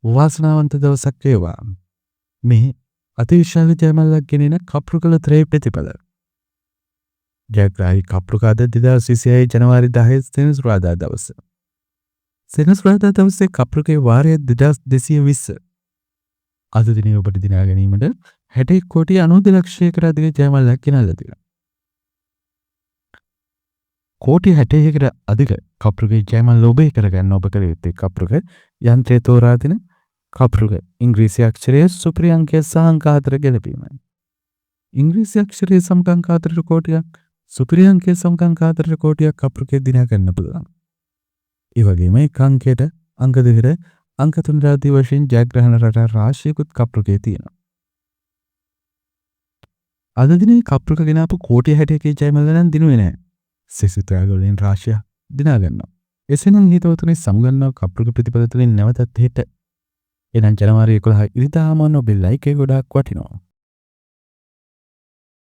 වාසනාවන්ත දවසක් වේවා. මේ අතිවිශාල ජයමල්ලක් ගෙනෙන කප්රුකල ත්‍රේ ප්‍රතිඵල. ජයග්‍රාහී කප්රුකාද 2026 ජනවාරි 10 සෙනසුරාදා දවස. සෙනසුරාදා දවසේ කප්රුකේ වාරය 2220. අද දිනේ ඔබට දිනා ගැනීමට 61 කෝටි 92 ලක්ෂයකට අධික ජයමල්ලක් ගෙනල්ලා තියෙනවා. කෝටි 61කට අධික කප්රුකේ ජයමල් ඔබේ කරගන්න ඔබ කළ යුත්තේ කප්රුක යන්ත්‍රය තෝරා දෙන කප්රුක ඉංග්‍රීසි අක්ෂරයේ සුපිරි අංකය සහ අංක 4 ගැලපීමයි. ඉංග්‍රීසි අක්ෂරයේ සමග අංක 4 කෝටියක් සුපිරි අංකයේ සමග අංක 4 කෝටියක් කප්රුකේ දිනා ගන්න පුළුවන්. ඒ වගේම එක් අංකයට අංක 2කට අංක 3 ආදී වශයෙන් ජයග්‍රහණ රටා රාශියකුත් කප්රුකේ තියෙනවා. අද දිනේ කප්රුක ගෙනාපු කෝටි 61 ජයමල්ල නම් දිනුවේ නැහැ. සිසිතුයාගොලින් රාශිය දිනා ගන්නවා. එසේනම් හිතවතුනි සමුගන්නවා කප්රුක ප්‍රතිපද තුළින් නැවතත් හෙට. එනම් ජනවාරි 11 ඉරිදා හමුවන ඔබේ ලයික් එක ගොඩාක් වටිනවා.